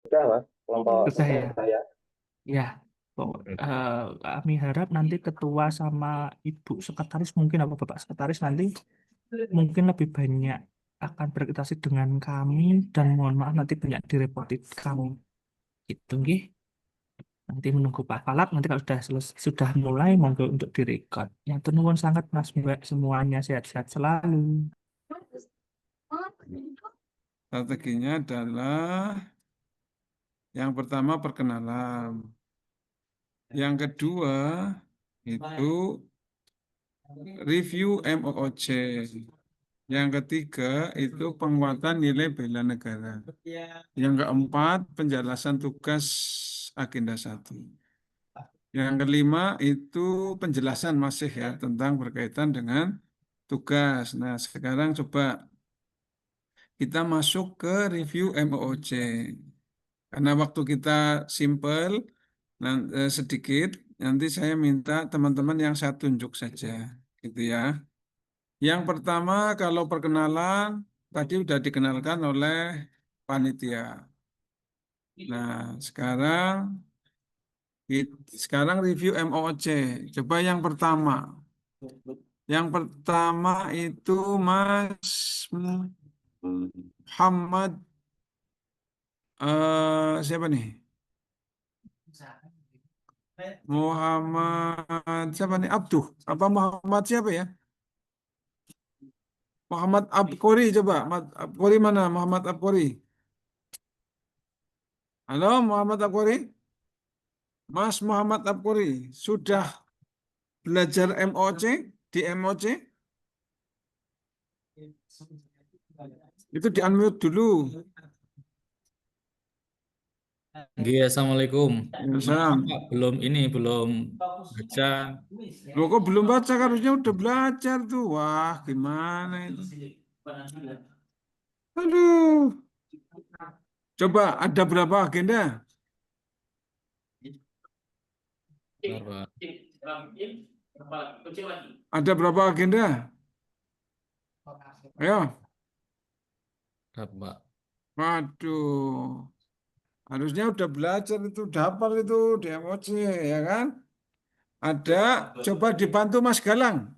Sudah, Mas. Kelompok Sudah saya ya. saya. Ya, kami harap nanti ketua sama ibu sekretaris mungkin apa bapak sekretaris nanti mungkin lebih banyak akan berinteraksi dengan kami dan mohon maaf nanti banyak direpoti kami. Gitu, nggih. Nanti menunggu Pak Falak nanti kalau sudah mulai monggo untuk direkod. Yang nuwun sangat Mas Mbak semuanya sehat-sehat selalu. Strateginya adalah yang pertama perkenalan. Yang kedua itu review MOOC. Yang ketiga itu penguatan nilai bela negara. Yang keempat penjelasan tugas agenda 1. Yang kelima itu penjelasan masih ya tentang berkaitan dengan tugas. Nah, sekarang coba kita masuk ke review MOOC. Karena waktu kita simple sedikit, nanti saya minta teman-teman yang saya tunjuk saja, gitu ya. Yang pertama kalau perkenalan tadi sudah dikenalkan oleh panitia. Nah, sekarang review MOOC. Coba yang pertama. Yang pertama itu Mas Muhammad siapa nih? Muhammad siapa nih? Abduh. Apa Muhammad siapa ya? Muhammad Abkori coba. Abkori mana? Muhammad Abkori. Halo Muhammad Abkori. Mas Muhammad Abkori. Sudah belajar MOC? Di MOC? Itu di unmute dulu. Nggih, assalamualaikum. Maaf Sam. Pak, belum baca. Loh kok belum baca? Harusnya udah belajar tuh. Wah, gimana itu? Aduh. Coba ada berapa agenda? Bentar, Pak. Ada berapa agenda? Ayo. Bentar, Pak. Waduh. Harusnya udah belajar itu, udah hafal itu di emoji, ya kan? Ada, coba dibantu Mas Galang.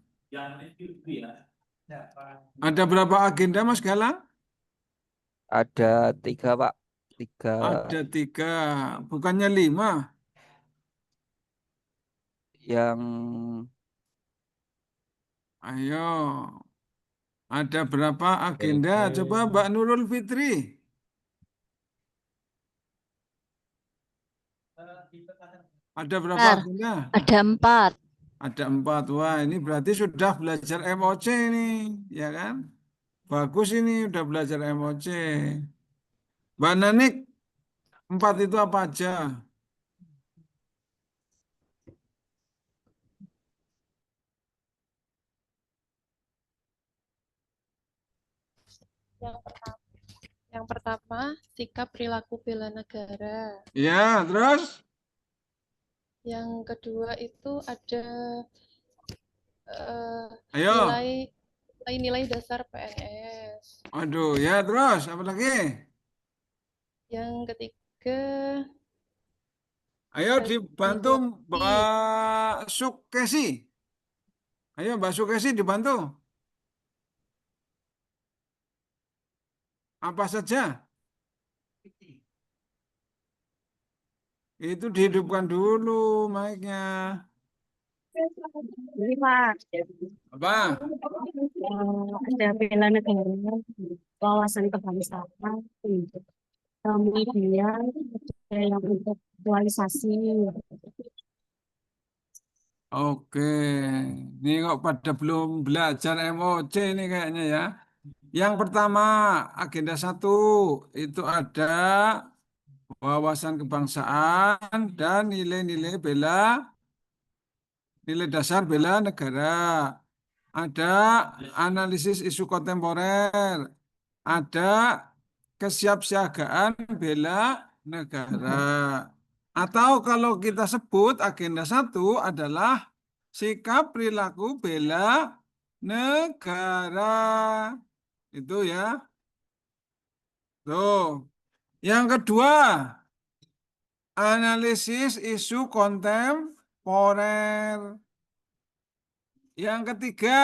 Ada berapa agenda Mas Galang? Ada 3, Pak. 3 Ada 3, bukannya 5. yang Ayo, ada berapa Oke, agenda? Coba oke. Mbak Nurul Fitri. Ada berapa Bentar, agenda? ada 4. Ada 4. Wah, ini berarti sudah belajar MOC ini, ya kan? Bagus ini, udah belajar MOC. Mbak Nanik, 4 itu apa aja? Yang pertama, yang pertama sikap perilaku bela negara. Ya, terus? Yang kedua itu ada Ayo. nilai dasar PNS. Aduh, ya terus. Apa lagi? Yang ketiga Ayo dibantu Mbak Sukesi. Ayo Mbak Sukesi dibantu. Apa saja? Itu dihidupkan dulu mic-nya. Ini Pak, Apa? ada bela negara, wawasan kebangsaan, kemudian ada yang untuk aktualisasi. Oke. Ini kok pada belum belajar MOC ini kayaknya ya. Yang pertama, agenda 1 itu ada wawasan kebangsaan dan nilai dasar bela negara. Ada analisis isu kontemporer, ada kesiapsiagaan bela negara. Atau kalau kita sebut agenda 1 adalah sikap perilaku bela negara. Itu ya. Tuh. Yang kedua, analisis isu kontemporer. Yang ketiga,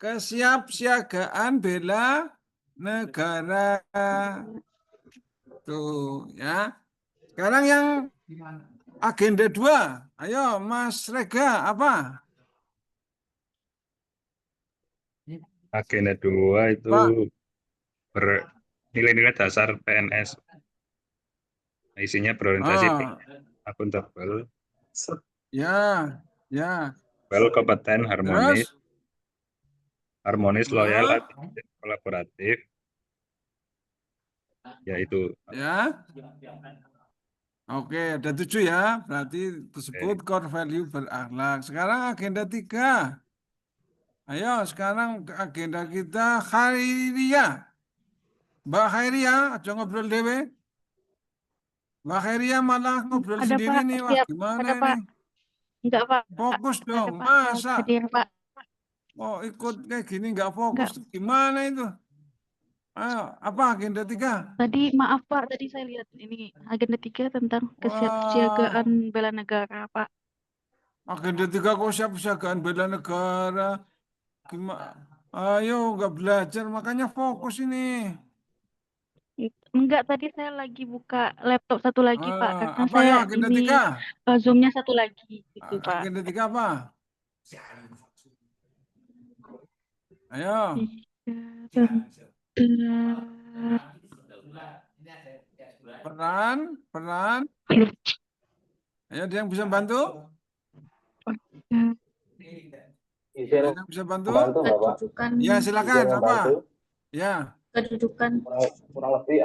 kesiapsiagaan bela negara. Tuh, ya. Sekarang yang agenda 2. Ayo, Mas Rega, apa? Agenda 2 itu Pak. nilai-nilai dasar PNS. Isinya berorientasi Ah, akuntabel, ya, ya. kompeten, harmonis, Terus, loyal, adil, kolaboratif, yaitu ya. Oke, ada 7 ya. Berarti tersebut core value berakhlak. Sekarang agenda 3. Ayo, sekarang ke agenda kita Khairiyah. Mbak Khairiyah, aja ngobrol dewe. Mbak Khairiyah malah ngobrol Ada sendiri Pak, nih. Wah, siap. gimana Ada ini? Pak. Enggak Pak. Fokus Ada dong. Pak. Masa Hadir Pak. oh ikut kayak gini nggak fokus? Enggak. Gimana itu? Ayo, apa agenda 3? Tadi maaf Pak, tadi saya lihat ini agenda 3 tentang Wah, kesiapsiagaan bela negara Pak. agenda 3 kok siap-siagaan bela negara? Gimana? Ayo, nggak belajar, makanya fokus ini. Enggak, tadi saya lagi buka laptop satu lagi Pak, karena Apa saya ya agenda ini 3? Zoom-nya satu lagi gitu Pak. Agenda 3 apa? Ayo. Iya, Peran. Ayo, ada yang bisa bantu? Ada yang bisa bantu? Kedudukan, Ya, silakan. Apa? Ya. kedudukan kurang lebih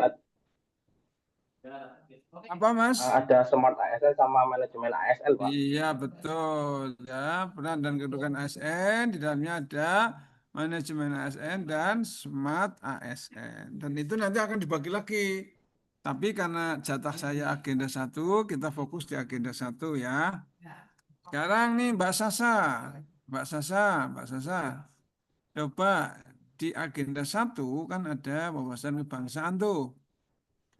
Apa, Mas? ada Smart ASN sama manajemen ASN, Pak. Iya, betul. Ya, peran dan kedudukan ASN. Di dalamnya ada manajemen ASN dan smart ASN. Dan itu nanti akan dibagi lagi. Tapi karena jatah saya agenda 1, kita fokus di agenda 1 ya. Sekarang nih Mbak Sasa. Mbak Sasa. Coba di agenda 1 kan ada wawasan kebangsaan tuh.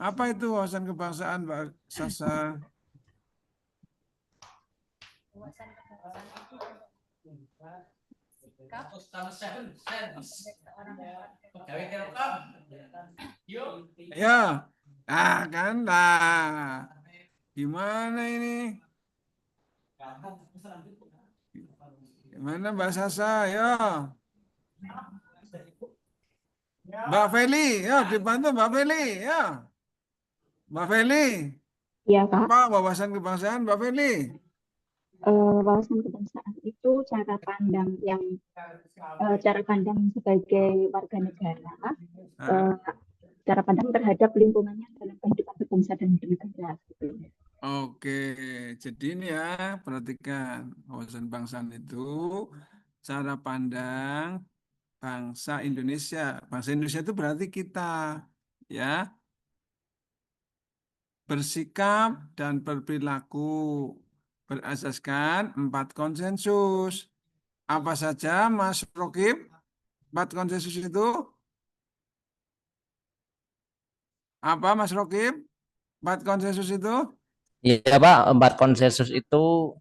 Apa itu wawasan kebangsaan, Mbak Sasa? Ya, kan lah. Gimana ini? Gimana Mbak Sasa? Ya. Mbak Feli, ya dibantu Mbak Feli, ya. Mbak Feli, Iya Pak. apa wawasan kebangsaan Mbak Feli? Wawasan kebangsaan itu cara pandang sebagai warga negara, cara pandang terhadap lingkungannya dalam kehidupan berbangsa dan bernegara. Gitu. Oke, jadi ini ya, perhatikan wawasan kebangsaan itu cara pandang bangsa Indonesia. Bangsa Indonesia itu berarti kita, ya, bersikap dan berperilaku berasaskan 4 konsensus. Apa saja, Mas Rokib? 4 konsensus itu? Apa, Mas Rokib? 4 konsensus itu? Iya Pak, 4 konsensus itu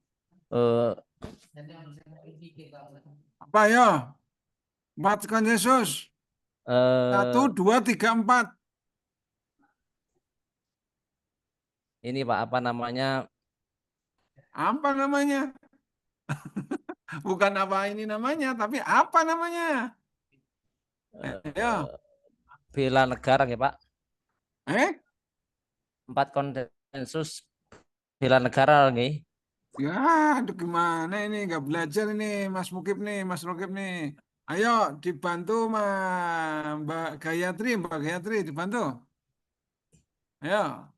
Apa ya? 4 konsensus. 1, 2, 3, 4. ini Pak, apa namanya? Apa namanya? Bukan apa ini namanya, tapi apa namanya? Ya. Bela negara ya Pak. 4 konsensus bela negara nih. Ya, aduh gimana ini nggak belajar ini Mas Mukib nih, Mas Rokib nih. Ayo dibantu Mbak Gayatri dibantu. Ayo.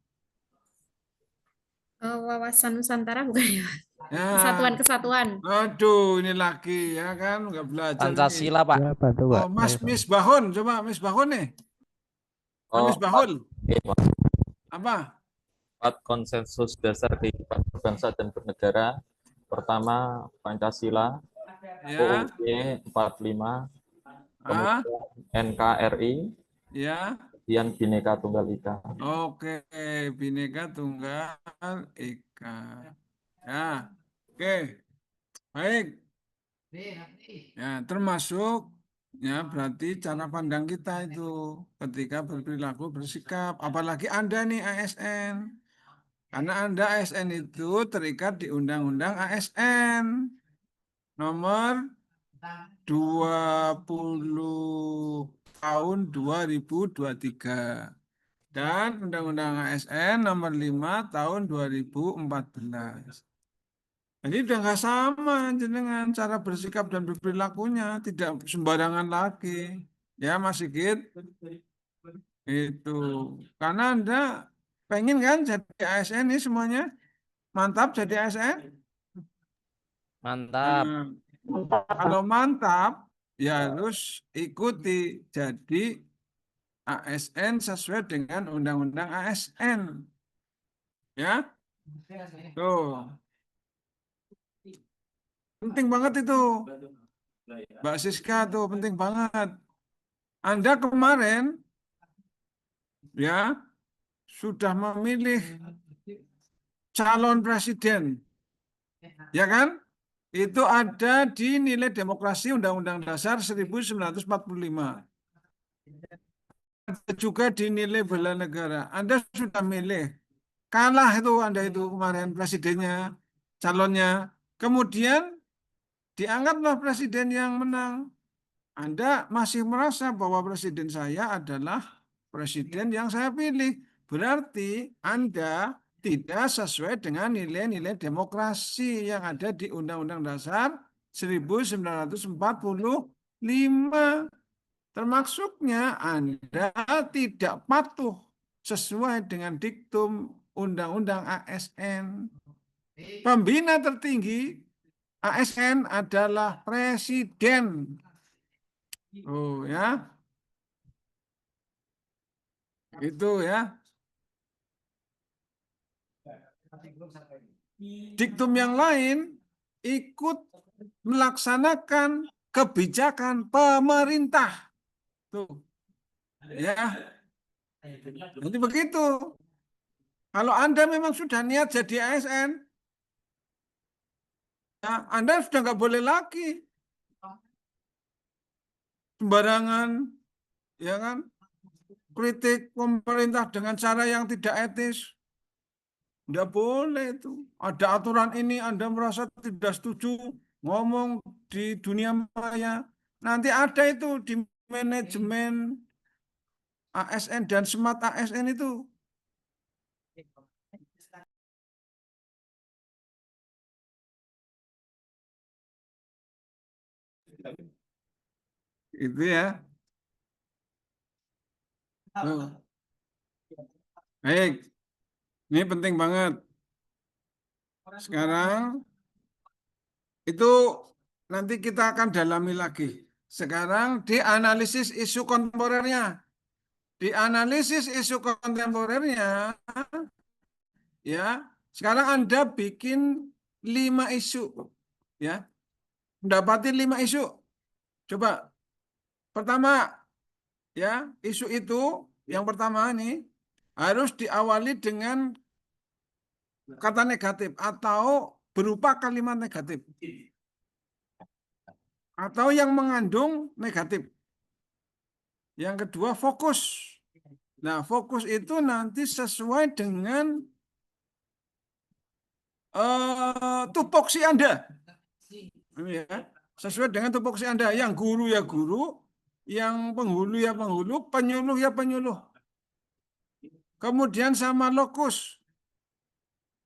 Wawasan Nusantara bukan ya? Ya. Kesatuan. Aduh, ini lagi ya kan nggak belajar Pancasila ini. Pak. Oh, Mas Misbahun, coba Misbahun nih. Misbahun. Apa? 4 konsensus dasar kehidupan berbangsa dan bernegara. Pertama, Pancasila, Ya. UUD 45, kemudian NKRI, Ya. kemudian Bhinneka Tunggal Ika. Oke, Bhinneka Tunggal Ika. Ya, oke, baik. Ya, termasuk ya berarti cara pandang kita itu ketika berperilaku bersikap, apalagi Anda nih ASN. Karena Anda ASN itu terikat di Undang-Undang ASN nomor 20 tahun 2023 dan Undang-Undang ASN nomor 5 tahun 2014. Jadi udah nggak sama jenengan cara bersikap dan berperilakunya, tidak sembarangan lagi. Ya Mas Sigit, itu karena Anda pengen kan jadi ASN ini semuanya mantap jadi ASN. Mantap. Nah, kalau mantap ya harus ikuti jadi ASN sesuai dengan Undang-Undang ASN. Ya, tuh penting banget itu, Mbak Siska tuh penting banget. Anda kemarin ya sudah memilih calon presiden, ya kan? Itu ada di nilai demokrasi Undang-Undang Dasar 1945. Ada juga di nilai bela negara. Anda sudah milih, kalah itu Anda itu kemarin presidennya, calonnya. Kemudian diangkatlah presiden yang menang. Anda masih merasa bahwa presiden saya adalah presiden yang saya pilih. Berarti Anda tidak sesuai dengan nilai-nilai demokrasi yang ada di Undang-Undang Dasar 1945. Termasuknya Anda tidak patuh sesuai dengan diktum Undang-Undang ASN. Pembina tertinggi ASN adalah presiden. Oh ya, itu ya. Diktum yang lain ikut melaksanakan kebijakan pemerintah. Tuh. Ya. Jadi begitu. Kalau Anda memang sudah niat jadi ASN, ya, Anda sudah nggak boleh lagi sembarangan, ya kan, kritik pemerintah dengan cara yang tidak etis. Tidak boleh itu. Ada aturan ini Anda merasa tidak setuju, ngomong di dunia maya. Nanti ada itu di manajemen ASN dan smart ASN itu. Itu ya. Oh. Baik. Ini penting banget. Sekarang itu nanti kita akan dalami lagi. Sekarang dianalisis isu kontemporernya. Dianalisis isu kontemporernya, ya. Sekarang Anda bikin 5 isu, ya. Mendapati 5 isu. Coba. Pertama, ya, isu itu yang pertama ini harus diawali dengan kata negatif atau berupa kalimat negatif. Atau yang mengandung negatif. Yang kedua, fokus. Nah, fokus itu nanti sesuai dengan tupoksi Anda. Ya, sesuai dengan tupoksi Anda. Yang guru ya guru, yang penghulu ya penghulu, penyuluh ya penyuluh. Kemudian sama lokus.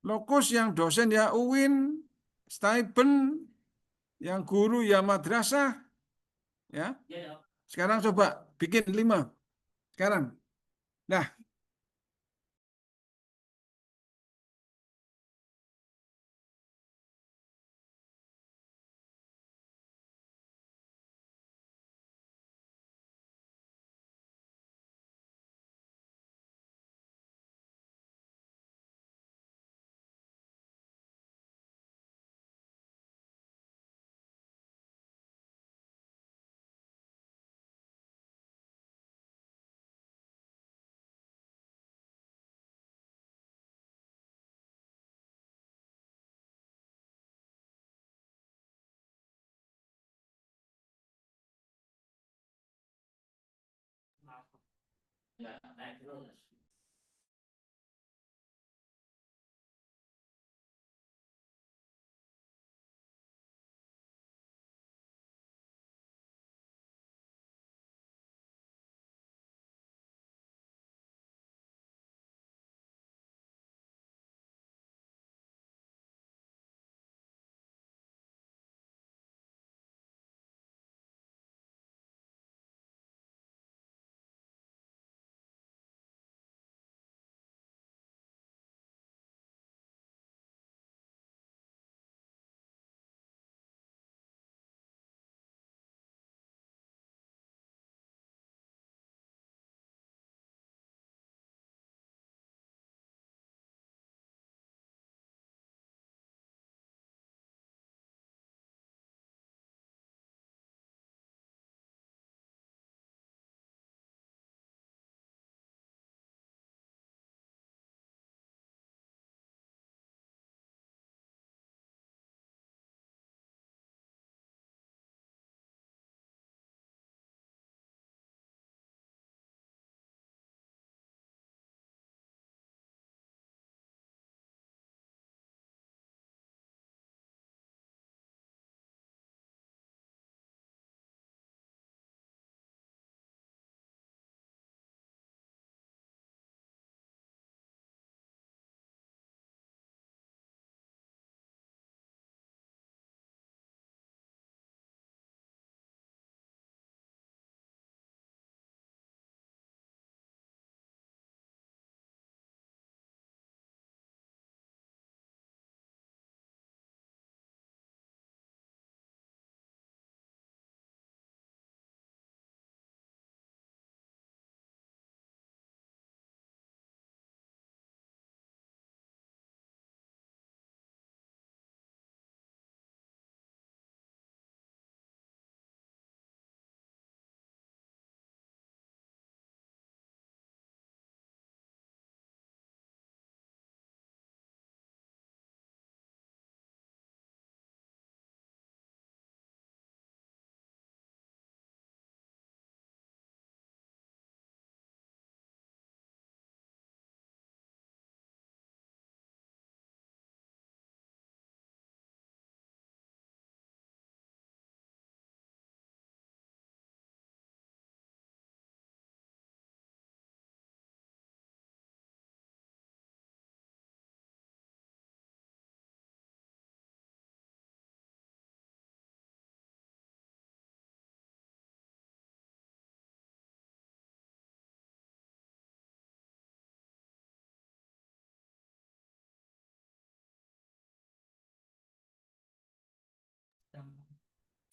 Lokus yang dosen ya UIN, stipend, yang guru ya madrasah. Ya. Sekarang coba bikin 5. Sekarang. Nah,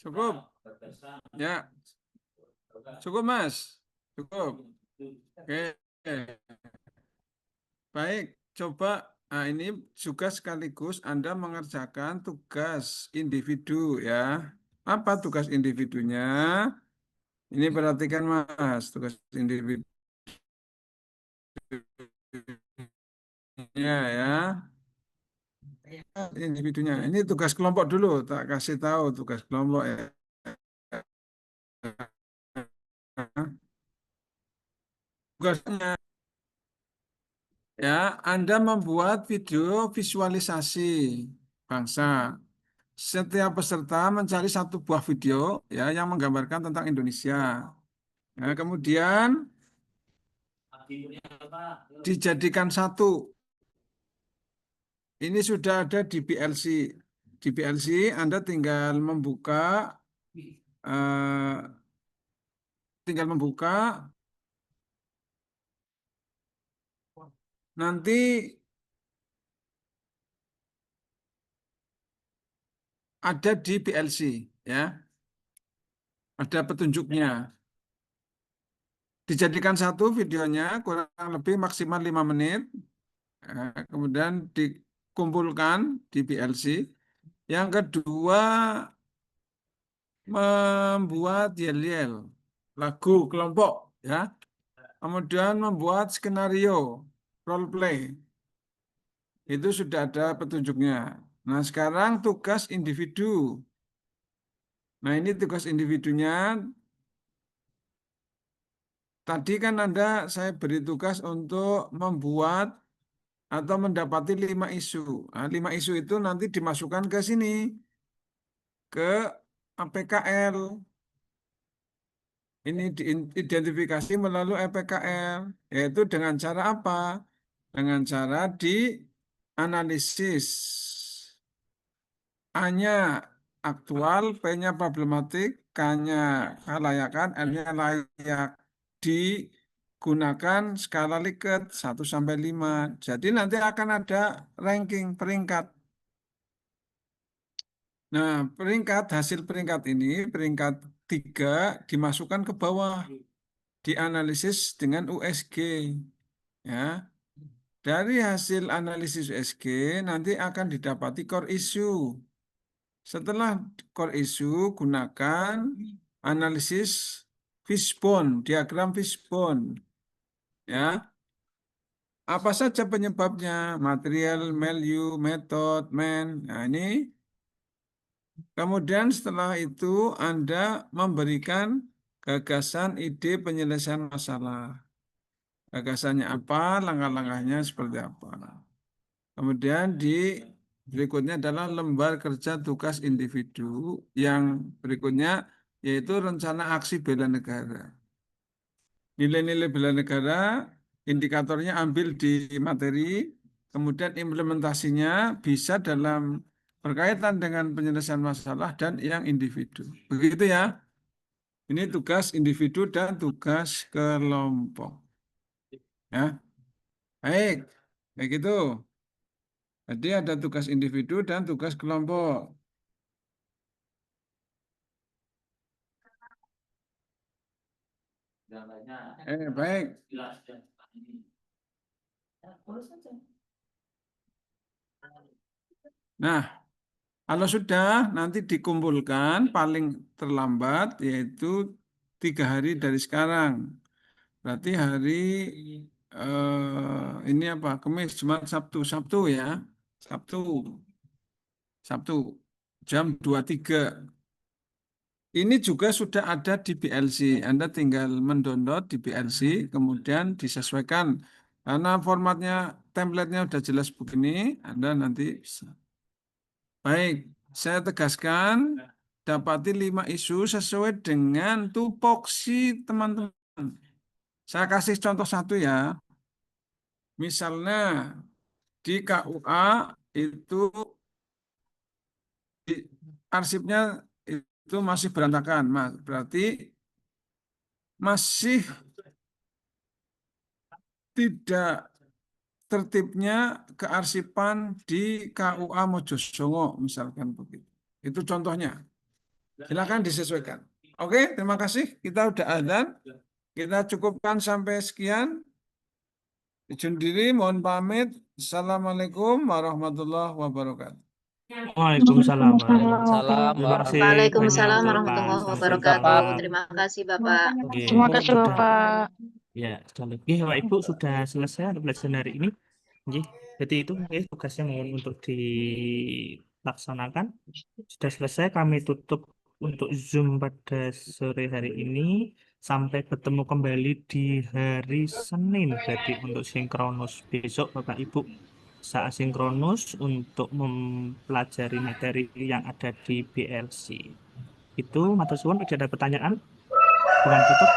Cukup? Ya, cukup Mas. Cukup. Oke. Baik, coba ini juga sekaligus Anda mengerjakan tugas individu ya. Apa tugas individunya? Ini perhatikan Mas, tugas individunya ya. Individunya. Ini tugas kelompok dulu, tak kasih tahu tugas kelompok ya. Tugasnya ya, Anda membuat video visualisasi bangsa. Setiap peserta mencari satu buah video ya yang menggambarkan tentang Indonesia. Nah, kemudian dijadikan satu. Ini sudah ada di BLC. Di BLC Anda eh, tinggal membuka nanti ada di BLC ya. Ada petunjuknya. Dijadikan satu videonya kurang lebih maksimal 5 menit. Kemudian dikumpulkan di BLC. Yang kedua, membuat yel-yel, lagu kelompok, ya. Kemudian membuat skenario, role play. Itu sudah ada petunjuknya. Nah, sekarang tugas individu. Nah, ini tugas individunya tadi kan saya beri tugas untuk membuat atau mendapati 5 isu. Nah, 5 isu itu nanti dimasukkan ke sini, ke APKL. Ini diidentifikasi melalui APKL, yaitu dengan cara apa? Dengan cara dianalisis. A-nya aktual, P-nya problematik, K-nya kelayakan, L-nya layak. Digunakan skala Likert 1-5. Jadi nanti akan ada ranking peringkat. Nah, hasil peringkat ini, peringkat 3 dimasukkan ke bawah, dianalisis dengan USG. Ya, dari hasil analisis USG nanti akan didapati core issue. Setelah core issue, gunakan analisis fishbone, diagram fishbone. Ya, apa saja penyebabnya? Material, value, method, man. Nah, ini. Kemudian setelah itu Anda memberikan gagasan, ide penyelesaian masalah. Gagasannya apa, langkah-langkahnya seperti apa. Kemudian berikutnya adalah lembar kerja tugas individu. Yang berikutnya yaitu rencana aksi bela negara. Nilai-nilai bela negara, indikatornya ambil di materi, kemudian implementasinya bisa dalam berkaitan dengan penyelesaian masalah dan yang individu. Begitu ya. Ini tugas individu dan tugas kelompok. Ya. Baik. Kayak gitu. Jadi ada tugas individu dan tugas kelompok. Baik. Nah, kalau sudah nanti dikumpulkan paling terlambat yaitu 3 hari dari sekarang. Berarti hari ini apa? Kamis, Jumat, Sabtu ya. Sabtu jam 23. Ini juga sudah ada di BLC. Anda tinggal mendownload di BLC, kemudian disesuaikan. Karena formatnya, template-nya sudah jelas begini, Anda nanti bisa. Baik, saya tegaskan, dapati 5 isu sesuai dengan tupoksi teman-teman. Saya kasih contoh satu ya. Misalnya di KUA itu arsipnya itu masih berantakan, Mas. Berarti masih tidak tertibnya kearsipan di KUA Mojosongo, misalkan begitu. Itu contohnya. Silakan disesuaikan. Oke, terima kasih. Kita udah adzan. Kita cukupkan sampai sekian. Izin diri, mohon pamit. Assalamualaikum warahmatullahi wabarakatuh. Waalaikumsalam. Salam Terima kasih Waalaikumsalam banyak, warahmatullahi Bapak. wabarakatuh. Terima kasih, Bapak. Oke, Terima kasih sudah. Bapak. Ya, sekali lagi Bapak Ibu sudah selesai untuk pelajaran hari ini. Nggih, jadi itu tugasnya mohon untuk dilaksanakan. Sudah selesai, kami tutup untuk Zoom pada sore hari ini. Sampai ketemu kembali di hari Senin. Jadi untuk sinkronus besok Bapak Ibu saat sinkronus untuk mempelajari materi yang ada di BLC. Itu matur suwun, tidak ada pertanyaan. Dengan tutup.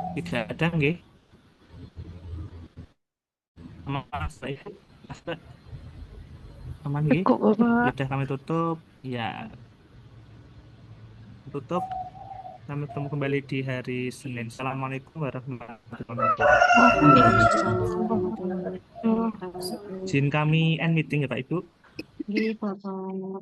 Tidak ada, nggih. Mas, Ibu. Aman, nggih. Cukup Bapak. Sudah kami tutup. Ya. Tutup. Kami ketemu kembali di hari Senin. Assalamualaikum warahmatullahi wabarakatuh. Izin kami end meeting ya Pak Ibu. Iya Bapak.